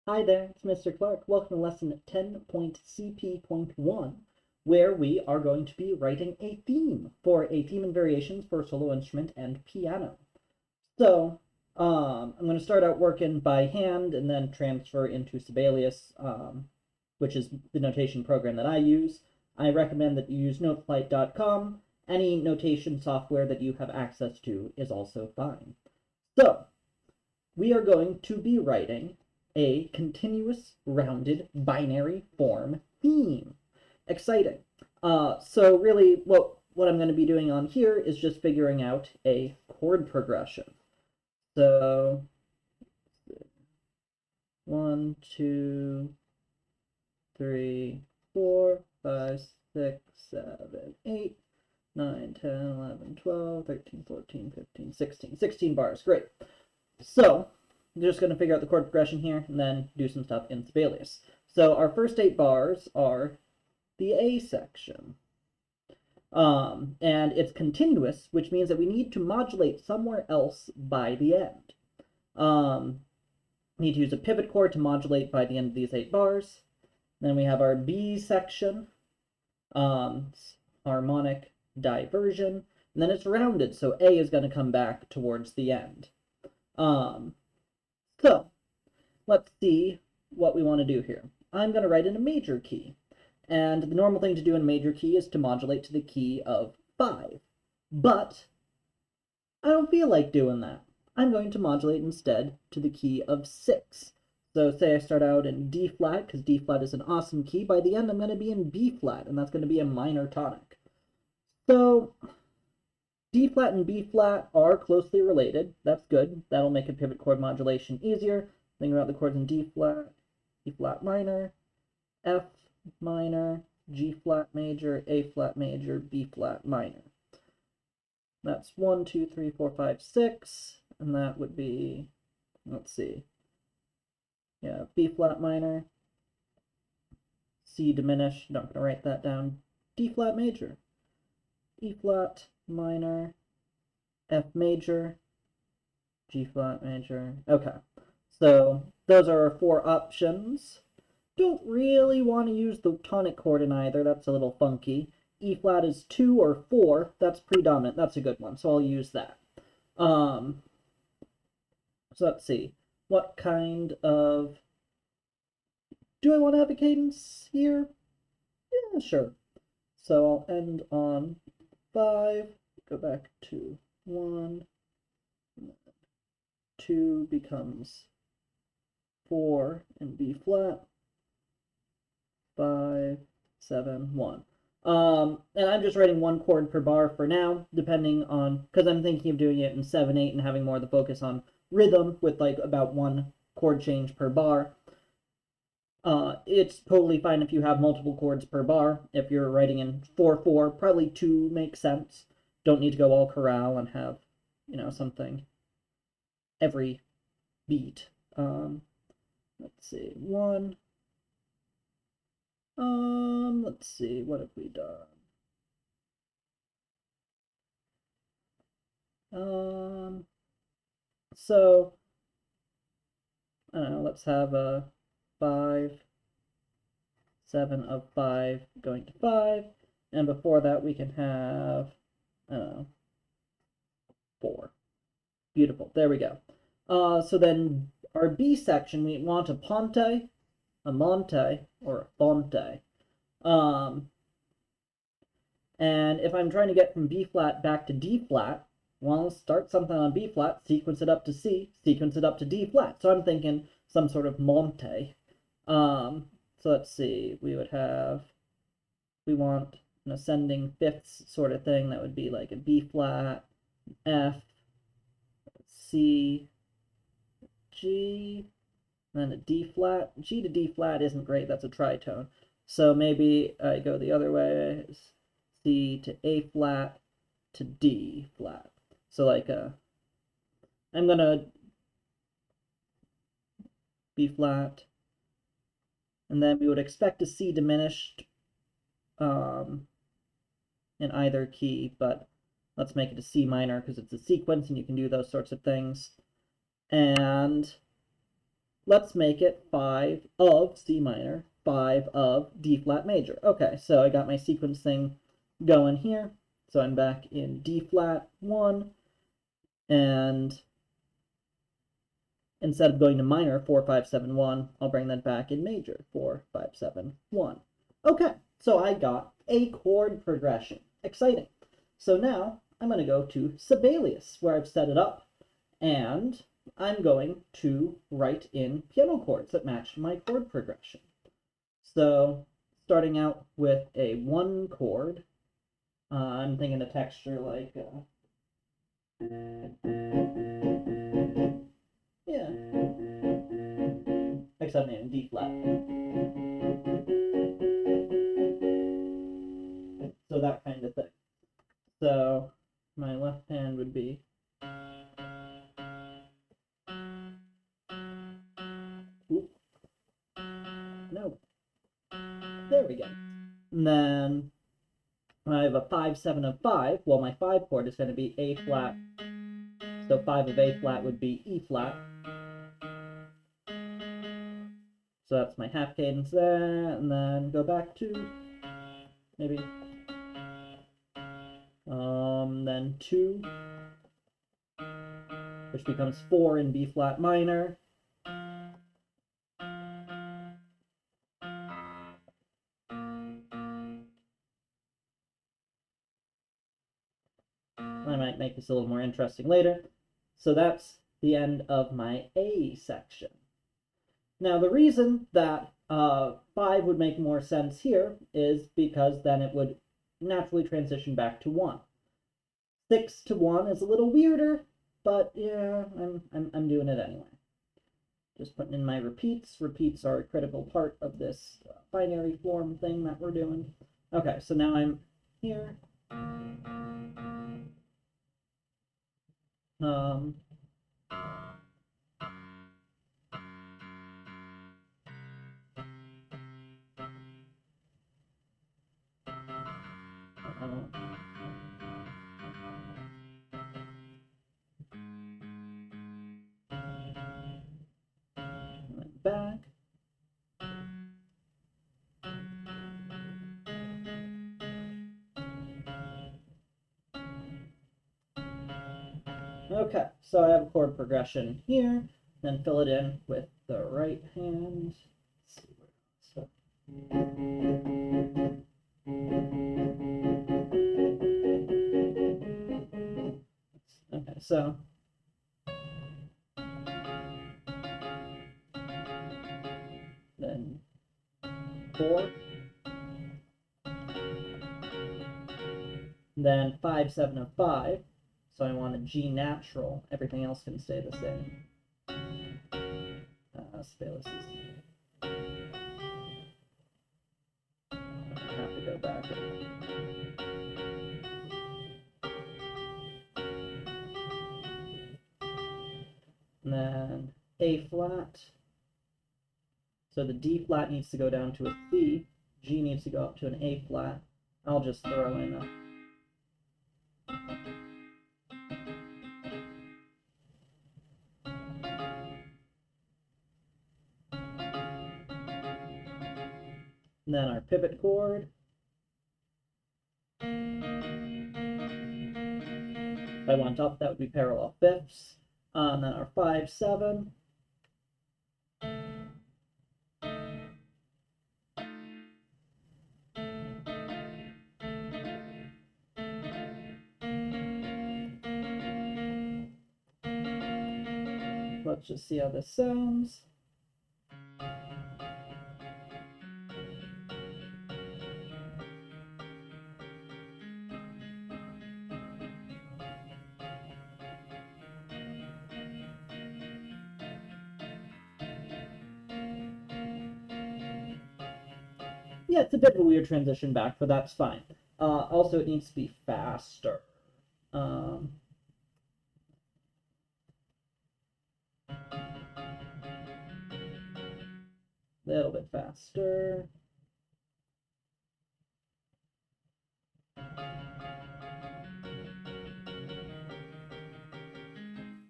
Hi there, it's Mr. Clark. Welcome to lesson 10.CP.1, where we are going to be writing a theme and variations for solo instrument and piano. So, I'm going to start out working by hand and then transfer into Sibelius, which is the notation program that I use. I recommend that you use noteflight.com. Any notation software that you have access to is also fine. So, we are going to be writing a continuous rounded binary form theme. Exciting. So really what I'm going to be doing on here is just figuring out a chord progression. So 1, 2, 3, 4, 5, 6, 7, 8, 9, 10, 11, 12, 13, 14, 15, 16. 16 bars. Great. So I'm just going to figure out the chord progression here and then do some stuff in Sibelius. So our first 8 bars are the A section. And it's continuous, which means that we need to modulate somewhere else by the end. We need to use a pivot chord to modulate by the end of these 8 bars. Then we have our B section, harmonic diversion, and then it's rounded, so A is going to come back towards the end. So let's see what we want to do here. I'm going to write in a major key. And the normal thing to do in major key is to modulate to the key of 5. But I don't feel like doing that. I'm going to modulate instead to the key of 6. So say I start out in D flat, because D flat is an awesome key. By the end, I'm going to be in B flat, and that's going to be a minor tonic. So D flat and B flat are closely related. That's good. That'll make a pivot chord modulation easier. Think about the chords in D flat minor, F minor, G flat major, A flat major, B flat minor. That's 1, 2, 3, 4, 5, 6, and that would be, let's see, yeah, B flat minor, C diminished, not going to write that down, D flat major, E flat minor, F major, G flat major. Okay, so those are our 4 options. Don't really want to use the tonic chord in either, that's a little funky. E flat is 2 or 4, that's predominant, that's a good one, so I'll use that. So let's see, what kind of, do I want to have a cadence here? Yeah, sure. So I'll end on 5, go back to 1, 2 becomes 4 in B flat, 5, 7, 1. And I'm just writing 1 chord per bar for now, depending on, because I'm thinking of doing it in 7, 8 and having more of the focus on rhythm with like about 1 chord change per bar. It's totally fine if you have multiple chords per bar. If you're writing in 4/4, probably 2 makes sense. Don't need to go all chorale and have, something every beat. Let's see, 1. Let's see, what have we done? So I don't know. Let's have a 5, 7 of 5 going to 5, and before that we can have, I don't know, 4. Beautiful. There we go. So then our B section, we want a ponte, a monte, or a fonte. And if I'm trying to get from B flat back to D flat, well, start something on B flat, sequence it up to C, sequence it up to D flat. So I'm thinking some sort of monte. So let's see, we want an ascending fifths sort of thing. That would be like a B flat, F, C, G, and then a D flat. G to D flat isn't great, that's a tritone. So maybe I go the other way, C to A flat to D flat. So like I'm gonna B flat, and then we would expect a C diminished in either key, but let's make it a C minor because it's a sequence and you can do those sorts of things. And let's make it 5 of C minor, 5 of D flat major. Okay, so I got my sequence thing going here. So I'm back in D flat 1, and instead of going to minor 4, 5, 7, 1, I'll bring that back in major 4, 5, 7, 1. Okay, so I got a chord progression. Exciting. So now I'm going to go to Sibelius, where I've set it up, and I'm going to write in piano chords that match my chord progression. So starting out with a 1 chord, I'm thinking a texture like, yeah, except in D flat. So that kind of thing. So my left hand would be, oop, no, there we go. And then I have a 5, 7 of 5. Well, my 5 chord is going to be A flat. So 5 of A flat would be E flat. So that's my half cadence there, and then go back to maybe then 2, which becomes 4 in B flat minor. I might make this a little more interesting later. So that's the end of my A section. Now the reason that 5 would make more sense here is because then it would naturally transition back to 1. 6 to 1 is a little weirder, but yeah, I'm doing it anyway. Just putting in my repeats. Repeats are a critical part of this binary form thing that we're doing. Okay, so now I'm here. Back. Okay, so I have a chord progression here, then fill it in with the right hand. Let's see where okay, so then 4, then 5, 7 of 5. So I want a G natural. Everything else can stay the same. Sibelius is. I have to go back. And then A flat. So the D flat needs to go down to a C. G needs to go up to an A flat. I'll just throw in a. And then our pivot chord. If I went up, that would be parallel fifths. And then our 5, 7. Let's just see how this sounds. Yeah, it's a bit of a weird transition back, but that's fine. Also, it needs to be faster. A little bit faster.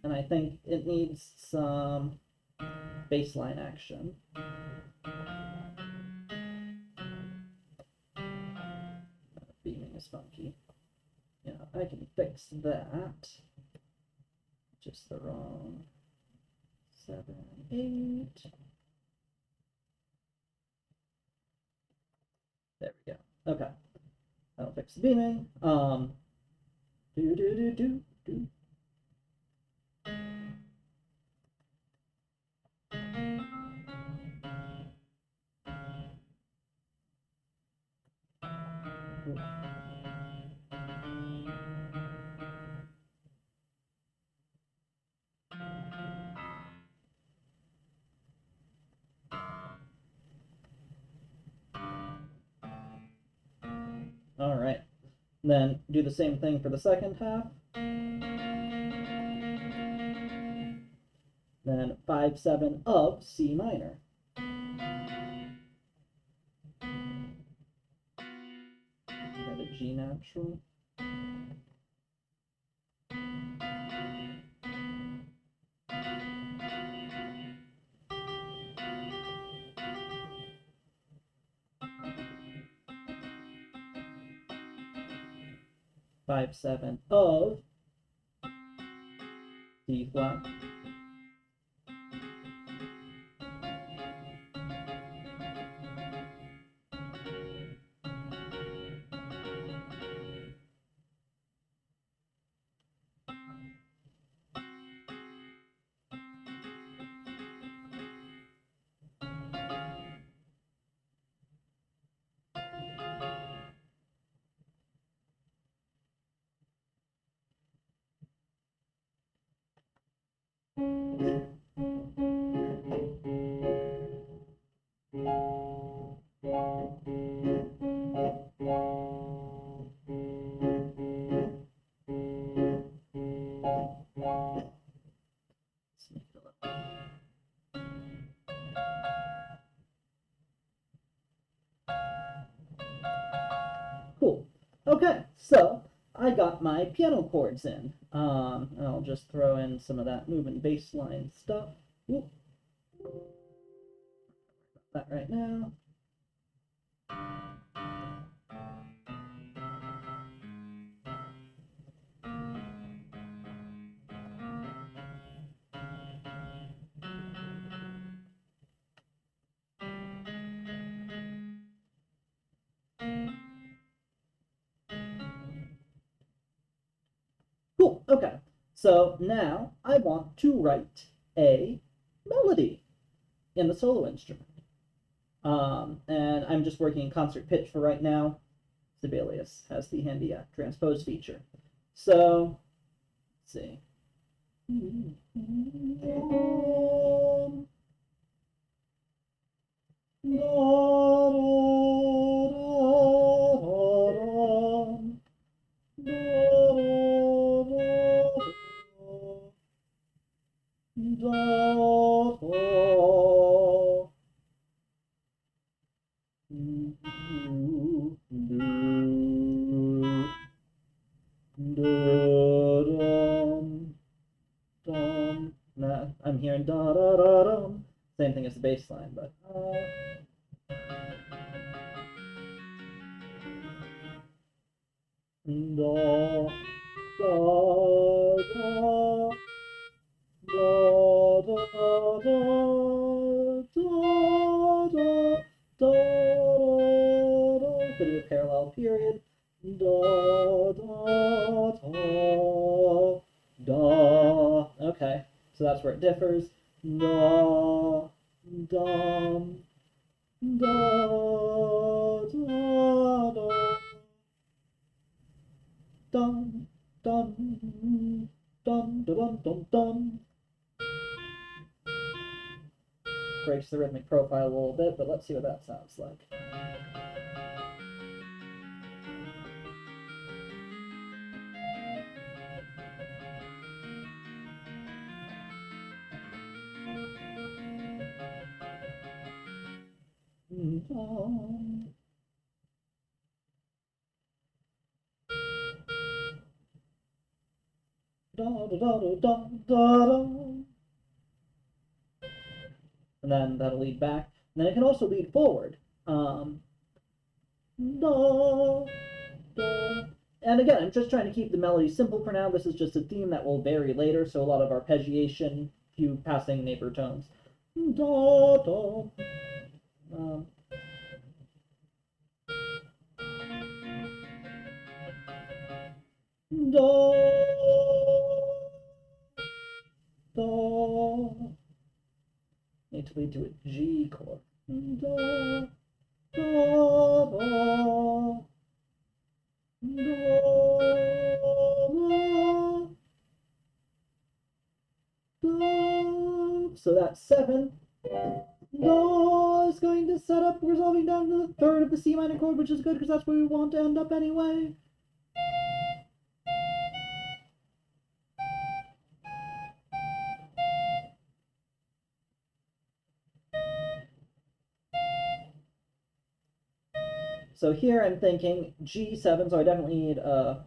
And I think it needs some bass line action. Beaming is funky. Yeah, I can fix that. Just the wrong 7, 8. There we go. Okay. That'll fix the beaming. Do do do do do. All right. Then do the same thing for the second half. Then 5, 7 of C minor. Got a G natural. Five, 7 of D flat. Cool. Okay, so I got my piano chords in. And I'll just throw in some of that moving bass line stuff. Whoop. That right now. Cool, okay. So now I want to write a melody in the solo instrument. And I'm just working in concert pitch for right now. Sibelius has the handy transpose feature. So, let's see. Nah, I'm hearing da da da dum. Same thing as the bass line, but da da da da da da da. Could do a parallel period. Da da da da. Okay, so that's where it differs. Da dum da da da dum dum dum dum dum dum. Breaks the rhythmic profile a little bit, but let's see what that sounds like. Da da da da da da. and then that'll lead back. And then it can also lead forward. Da, da. And again, I'm just trying to keep the melody simple for now. This is just a theme that will vary later, so a lot of arpeggiation, few passing neighbor tones. Da, da. Do, do. Need to lead to a G chord. Do, do, do, do, do. So that's 7. Do is going to set up resolving down to the 3rd of the C minor chord, which is good because that's where we want to end up anyway. So here I'm thinking G7, so I definitely need a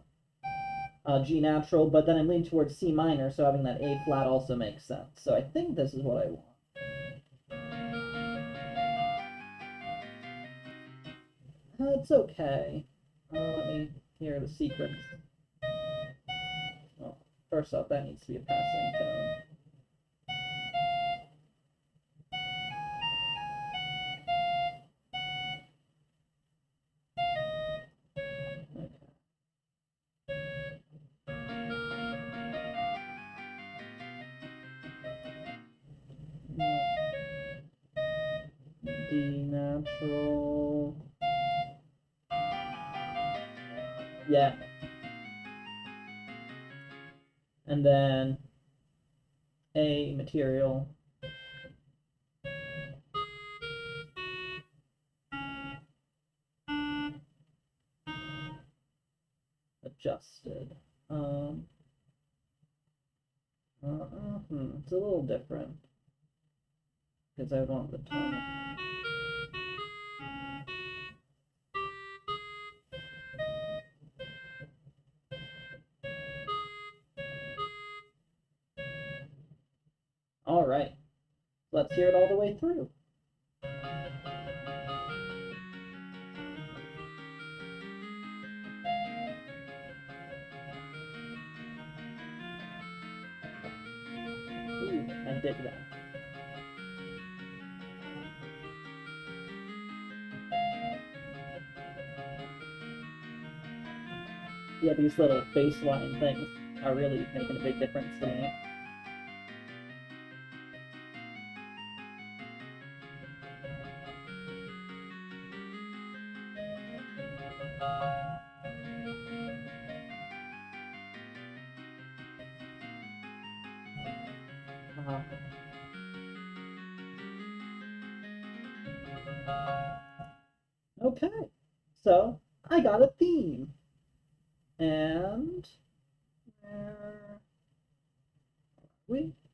G natural, but then I'm leaning towards C minor, so having that A flat also makes sense. So I think this is what I want. It's okay. Let me hear the secrets. Well, first off, that needs to be a passing tone. D natural. Yeah. And then A material. Adjusted. It's a little different because I want the tone. All right, let's hear it all the way through. Ooh, I dig that. Yeah, these little bass line things are really making a big difference to me. Okay, so I got a theme. And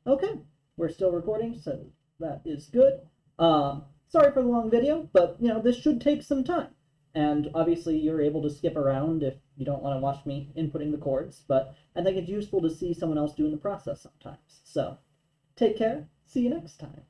okay, we're still recording, so that is good. Sorry for the long video, but this should take some time. And obviously you're able to skip around if you don't want to watch me inputting the chords, but I think it's useful to see someone else doing the process sometimes. So take care, see you next time.